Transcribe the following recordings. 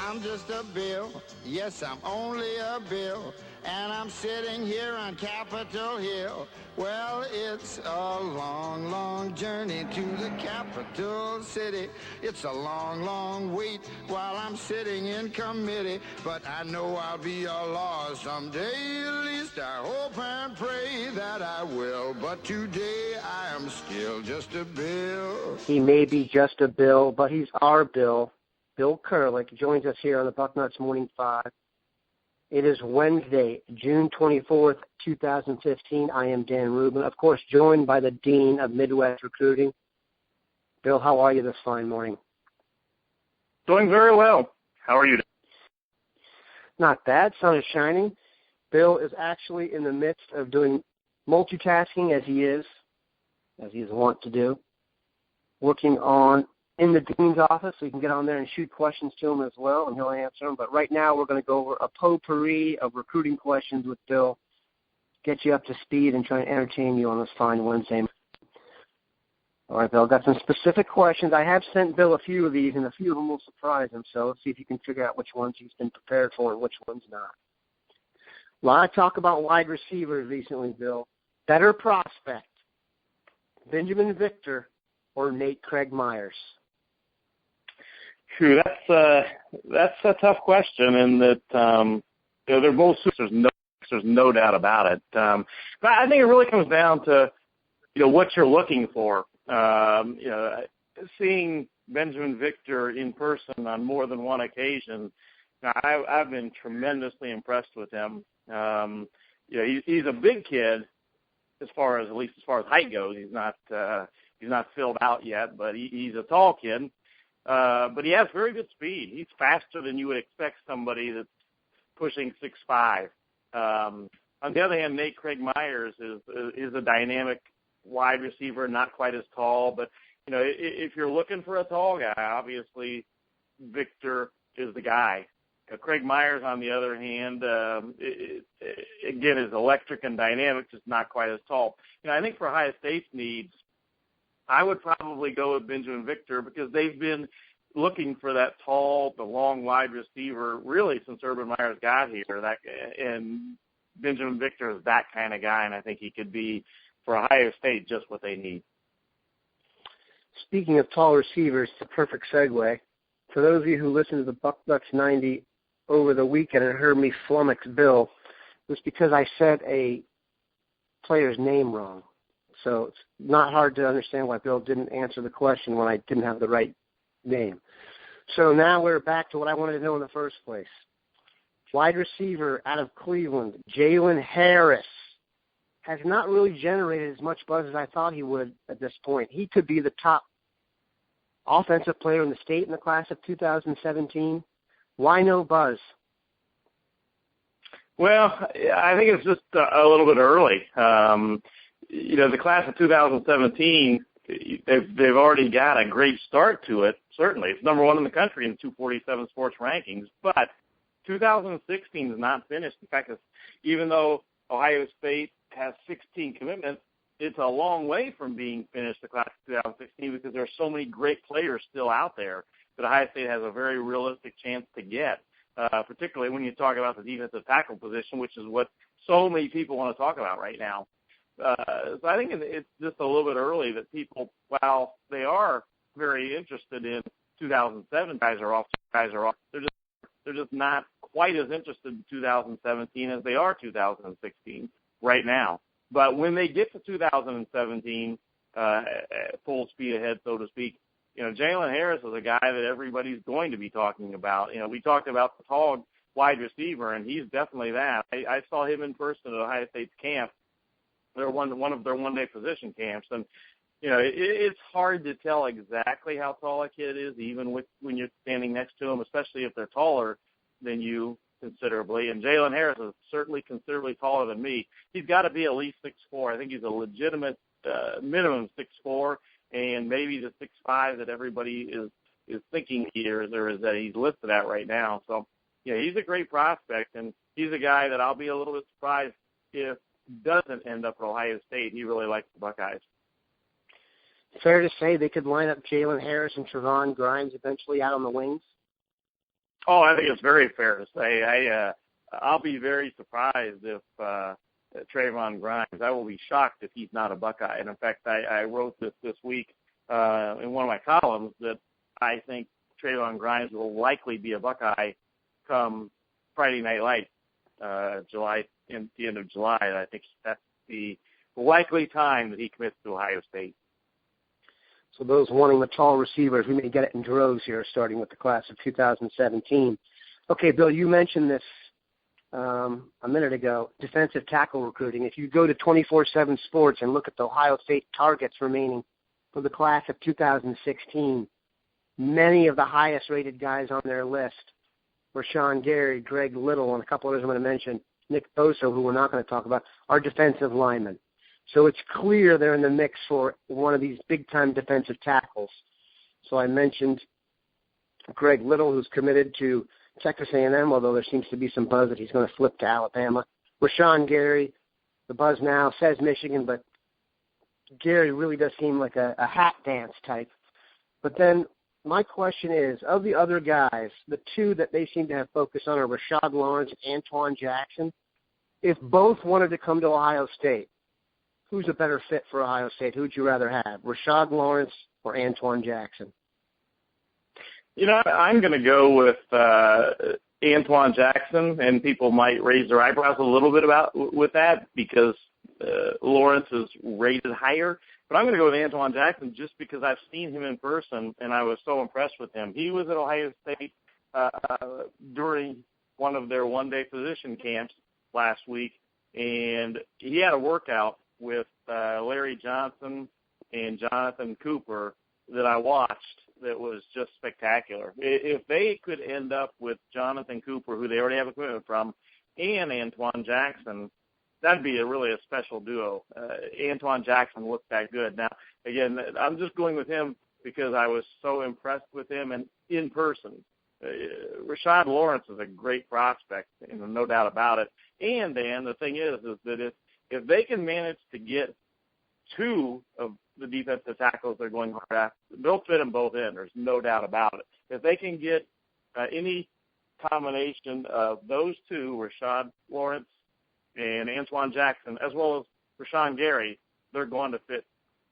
I'm just a Bill. Yes, I'm only a Bill. And I'm sitting here on Capitol Hill. Well, it's a long, long journey to the capital city. It's a long, long wait while I'm sitting in committee. But I know I'll be a law someday. At least I hope and pray that I will. But today I am still just a Bill. He may be just a Bill, but he's our Bill. Bill Kurelic joins us here on the Bucknuts Morning 5. It is Wednesday, June 24th, 2015. I am Dan Rubin, of course, joined by the Dean of Midwest Recruiting. Bill, how are you this fine morning? Doing very well. How are you? Not bad. Sun is shining. Bill is actually in the midst of doing multitasking as he is wont to do, working on in the Dean's office, so you can get on there and shoot questions to him as well, and he'll answer them. But right now we're going to go over a potpourri of recruiting questions with Bill, get you up to speed and try and entertain you on this fine Wednesday. All right, Bill, got some specific questions. I have sent Bill a few of these, and a few of them will surprise him, so let's see if you can figure out which ones he's been prepared for and which ones not. A lot of talk about wide receivers recently, Bill. Better prospect, Binjimin Victor or Nate Craig Myers? True, that's a tough question, and that they're both there's no doubt about it. But I think it really comes down to what you're looking for. Seeing Binjimin Victor in person on more than one occasion, I've been tremendously impressed with him. He's a big kid at least as far as height goes. He's not filled out yet, but he's a tall kid. But he has very good speed. He's faster than you would expect somebody that's pushing 6'5". On the other hand, Nate Craig Myers is a dynamic wide receiver, not quite as tall. But, if you're looking for a tall guy, obviously Victor is the guy. Craig Myers, on the other hand, again, is electric and dynamic, just not quite as tall. I think for Ohio State's needs, I would probably go with Binjimin Victor because they've been looking for that tall, the long wide receiver really since Urban Meyer's got here. And Binjimin Victor is that kind of guy, and I think he could be, for Ohio State, just what they need. Speaking of tall receivers, it's a perfect segue. For those of you who listened to the Bucknuts 90 over the weekend and heard me flummox Bill, it was because I said a player's name wrong. So it's not hard to understand why Bill didn't answer the question when I didn't have the right name. So now we're back to what I wanted to know in the first place. Wide receiver out of Cleveland, Jaylen Harris, has not really generated as much buzz as I thought he would at this point. He could be the top offensive player in the state in the class of 2017. Why no buzz? Well, I think it's just a little bit early. The class of 2017, they've already got a great start to it, certainly. It's number one in the country in 247 sports rankings. But 2016 is not finished. In fact, even though Ohio State has 16 commitments, it's a long way from being finished, the class of 2016, because there are so many great players still out there that Ohio State has a very realistic chance to get, particularly when you talk about the defensive tackle position, which is what so many people want to talk about right now. So I think it's just a little bit early that people, while they are very interested in 2007, guys are off. They're just not quite as interested in 2017 as they are 2016 right now. But when they get to 2017, full speed ahead, so to speak, Jaylen Harris is a guy that everybody's going to be talking about. We talked about the tall wide receiver, and he's definitely that. I saw him in person at Ohio State's camp. They're one of their one-day position camps, and it's hard to tell exactly how tall a kid is, even when you're standing next to him, especially if they're taller than you considerably. And Jaylen Harris is certainly considerably taller than me. He's got to be at least 6'4". I think he's a legitimate minimum 6'4", and maybe the 6'5" that everybody is thinking here, or is that he's listed at right now. So, he's a great prospect, and he's a guy that I'll be a little bit surprised if doesn't end up at Ohio State. He really likes the Buckeyes. Fair to say they could line up Jaylen Harris and Trevon Grimes eventually out on the wings? Oh, I think it's very fair to say. I'll be very surprised if Trayvon Grimes. I will be shocked if he's not a Buckeye. And in fact, I wrote this week in one of my columns that I think Trayvon Grimes will likely be a Buckeye come Friday Night Lights, in the end of July. And I think that's the likely time that he commits to Ohio State. So those wanting the tall receivers, we may get it in droves here, starting with the class of 2017. Okay, Bill, you mentioned this a minute ago, defensive tackle recruiting. If you go to 24/7 Sports and look at the Ohio State targets remaining for the class of 2016, many of the highest-rated guys on their list were Rashawn Gary, Greg Little, and a couple others I'm going to mention, Nick Bosa, who we're not going to talk about, are defensive linemen. So it's clear they're in the mix for one of these big-time defensive tackles. So I mentioned Greg Little, who's committed to Texas A&M, although there seems to be some buzz that he's going to flip to Alabama. Rashawn Gary, the buzz now says Michigan, but Gary really does seem like a hat dance type. But then my question is, of the other guys, the two that they seem to have focused on are Rashad Lawrence and Antoine Jackson. If both wanted to come to Ohio State, who's a better fit for Ohio State? Who would you rather have, Rashad Lawrence or Antoine Jackson? You know, I'm going to go with Antoine Jackson, and people might raise their eyebrows a little bit with that because Lawrence is rated higher. But I'm going to go with Antoine Jackson just because I've seen him in person, and I was so impressed with him. He was at Ohio State during one of their one-day position camps last week, and he had a workout with Larry Johnson and Jonathan Cooper that I watched that was just spectacular. If they could end up with Jonathan Cooper, who they already have a commitment from, and Antoine Jackson, that'd be really a special duo. Antoine Jackson looked that good. Now, again, I'm just going with him because I was so impressed with him and in person. Rashad Lawrence is a great prospect, no doubt about it. And, Dan, the thing is that if they can manage to get two of the defensive tackles they're going hard after, they'll fit them both in. There's no doubt about it. If they can get any combination of those two, Rashad Lawrence and Antoine Jackson, as well as Rashawn Gary, they're going to fit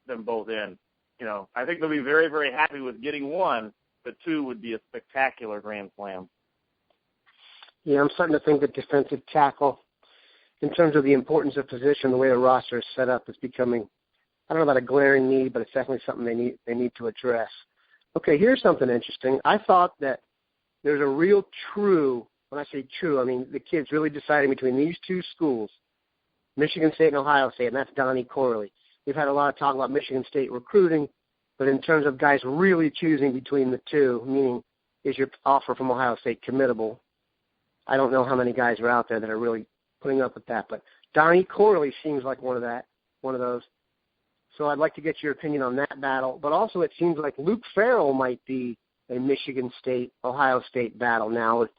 them both in. You know, I think they'll be very, very happy with getting one, but two would be a spectacular grand slam. Yeah, I'm starting to think that defensive tackle, in terms of the importance of position, the way the roster is set up, is becoming, I don't know about a glaring need, but it's definitely something they need to address. Okay, here's something interesting. I thought that there's a real true, when I say true, I mean the kid's really deciding between these two schools, Michigan State and Ohio State, and that's Donnie Corley. We've had a lot of talk about Michigan State recruiting, but in terms of guys really choosing between the two, meaning is your offer from Ohio State committable, I don't know how many guys are out there that are really putting up with that, but Donnie Corley seems like one of those. So I'd like to get your opinion on that battle. But also it seems like Luke Farrell might be a Michigan State, Ohio State battle now. It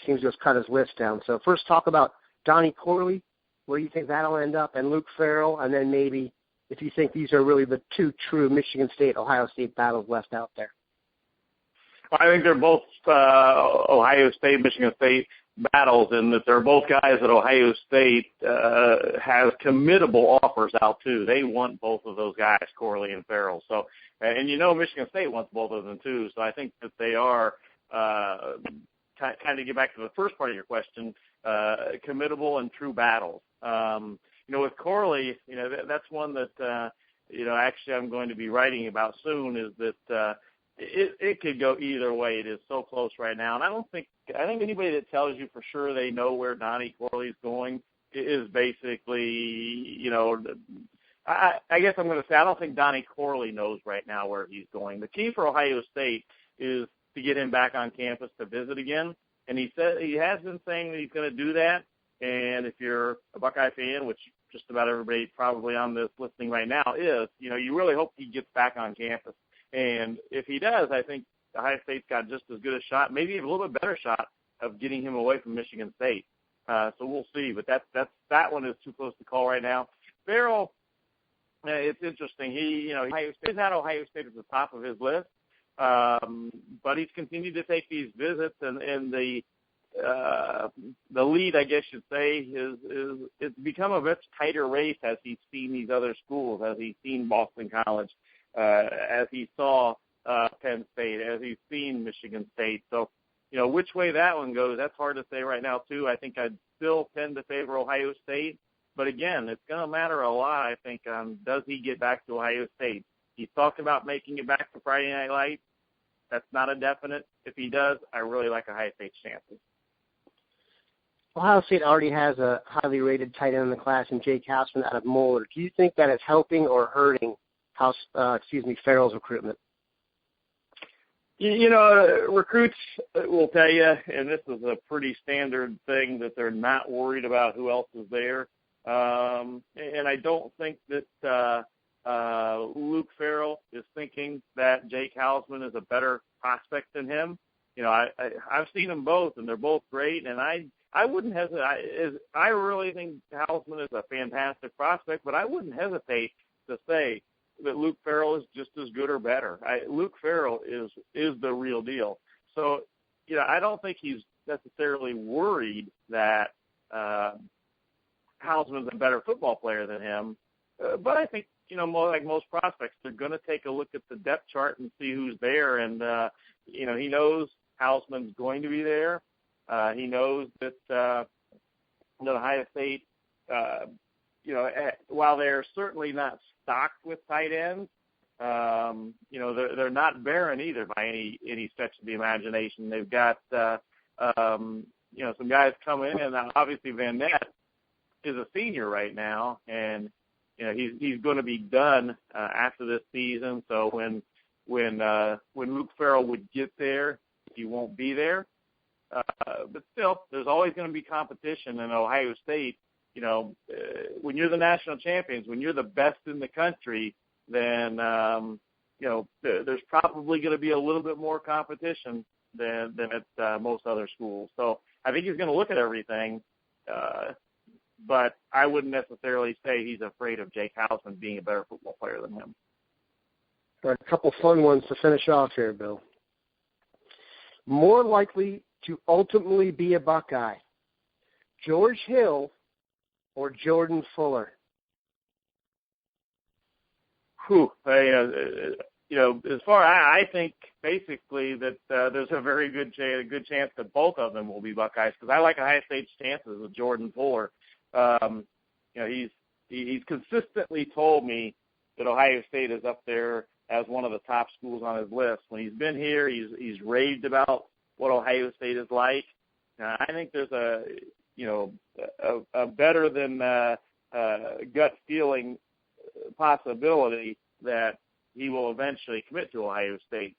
seems to have cut his list down. So first talk about Donnie Corley, where you think that'll end up, and Luke Farrell, and then maybe if you think these are really the two true Michigan State, Ohio State battles left out there. I think they're both Ohio State, Michigan State battles, and that they're both guys that Ohio State has committable offers out to. They want both of those guys, Corley and Farrell. So, and you know Michigan State wants both of them too. So I think that they are kind of get back to the first part of your question, committable and true battles. You know, with Corley, you know that's one that you know actually I'm going to be writing about soon. Is that it could go either way. It is so close right now, and I think anybody that tells you for sure they know where Donnie Corley's going is basically, you know, I guess I'm going to say I don't think Donnie Corley knows right now where he's going. The key for Ohio State is to get him back on campus to visit again, and he has been saying that he's going to do that. And if you're a Buckeye fan, which just about everybody probably on this listening right now is, you know, you really hope he gets back on campus. And if he does, I think Ohio State's got just as good a shot, maybe even a little bit better shot of getting him away from Michigan State. So we'll see. But that one is too close to call right now. Farrell, it's interesting. He's had Ohio State at the top of his list. But he's continued to take these visits, and the lead, I guess you'd say, it's become a much tighter race as he's seen these other schools, as he's seen Boston College, as he saw Penn State, as he's seen Michigan State. So, which way that one goes, that's hard to say right now, too. I think I'd still tend to favor Ohio State. But, again, it's going to matter a lot, I think, on does he get back to Ohio State. He's talked about making it back to Friday Night Lights. That's not a definite. If he does, I really like Ohio State's chances. Ohio State already has a highly rated tight end in the class in Jake Hausman out of Moeller. Do you think that is helping or hurting Farrell's recruitment? Recruits will tell you, and this is a pretty standard thing, that they're not worried about who else is there. And I don't think that Luke Farrell is thinking that Jake Hausman is a better prospect than him. I've seen them both, and they're both great, and I wouldn't hesitate. I really think Hausman is a fantastic prospect, but I wouldn't hesitate to say that Luke Farrell is just as good or better. Luke Farrell is the real deal. So, I don't think he's necessarily worried that Hausman's a better football player than him. But I think, more like most prospects, they're going to take a look at the depth chart and see who's there. And, he knows Hausman's going to be there. He knows that Ohio State, while they're certainly not stocked with tight ends, they're not barren either by any stretch of the imagination. They've got, some guys come in, and obviously Van Ness is a senior right now, and he's going to be done after this season. So when Luke Farrell would get there, he won't be there. But still, there's always going to be competition in Ohio State. When you're the national champions, when you're the best in the country, then there's probably going to be a little bit more competition than at most other schools. So I think he's going to look at everything. But I wouldn't necessarily say he's afraid of Jake Hausman being a better football player than him. All right, a couple fun ones to finish off here, Bill. More likely to ultimately be a Buckeye, George Hill or Jordan Fuller? As far I think basically that there's a very good chance that both of them will be Buckeyes, because I like Ohio State's chances with Jordan Fuller. He's consistently told me that Ohio State is up there as one of the top schools on his list. When he's been here, he's raved about what Ohio State is like. I think there's a better than gut feeling possibility that he will eventually commit to Ohio State.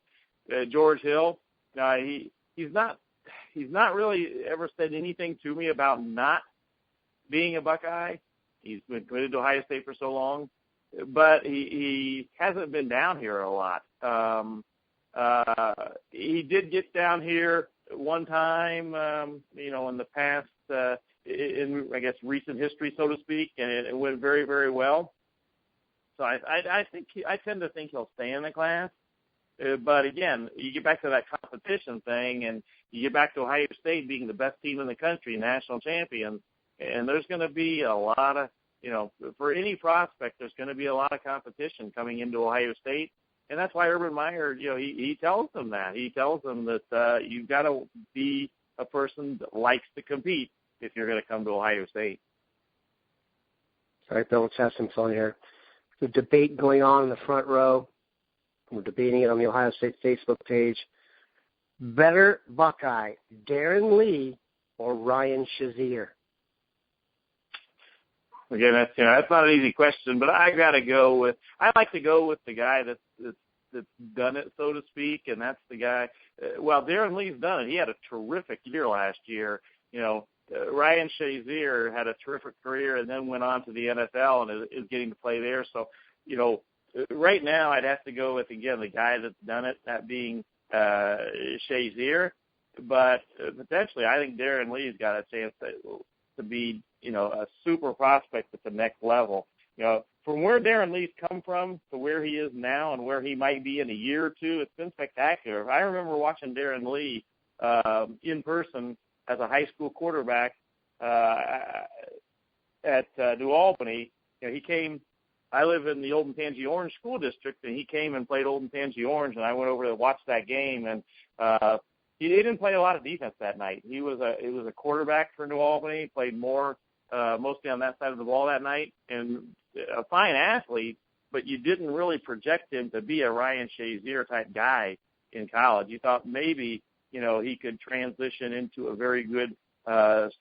George Hill, he's not really ever said anything to me about not being a Buckeye. He's been committed to Ohio State for so long, but he hasn't been down here a lot. He did get down here one time, in the past, in, I guess, recent history, so to speak, and it went very, very well. So I tend to think he'll stay in the class. But again, you get back to that competition thing, and you get back to Ohio State being the best team in the country, national champions, and there's going to be a lot of, for any prospect, there's going to be a lot of competition coming into Ohio State. And that's why Urban Meyer, he tells them that. He tells them that you've got to be a person that likes to compete if you're going to come to Ohio State. All right, Bill, let's have some fun here. The debate going on in the front row. We're debating it on the Ohio State Facebook page. Better Buckeye, Darren Lee or Ryan Shazier? Again, that's not an easy question, but I like to go with the guy that's done it, so to speak, and that's the guy. Darren Lee's done it. He had a terrific year last year. Ryan Shazier had a terrific career and then went on to the NFL and is getting to play there. So, right now I'd have to go with, again, the guy that's done it, that being Shazier. But potentially I think Darren Lee's got a chance to be, a super prospect at the next level. from where Darren Lee's come from to where he is now and where he might be in a year or two, it's been spectacular. I remember watching Darren Lee in person as a high school quarterback at New Albany. He came. I live in the Old Tangy Orange School District, and he came and played Old Tangy Orange, and I went over to watch that game. And he didn't play a lot of defense that night. He was a quarterback for New Albany. He played more mostly on that side of the ball that night, and a fine athlete. But you didn't really project him to be a Ryan Shazier type guy in college. You thought maybe he could transition into a very good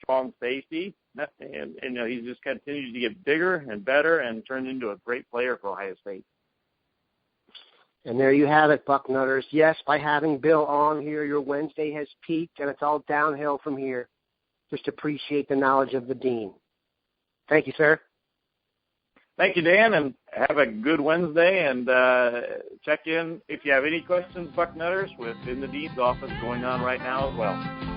strong safety, and he's just continued to get bigger and better and turned into a great player for Ohio State. And there you have it, Bucknutters. Yes, by having Bill on here, your Wednesday has peaked, and it's all downhill from here. Just appreciate the knowledge of the Dean. Thank you, sir. Thank you, Dan, and have a good Wednesday, and check in if you have any questions, Bucknutters, within the Dean's office going on right now as well.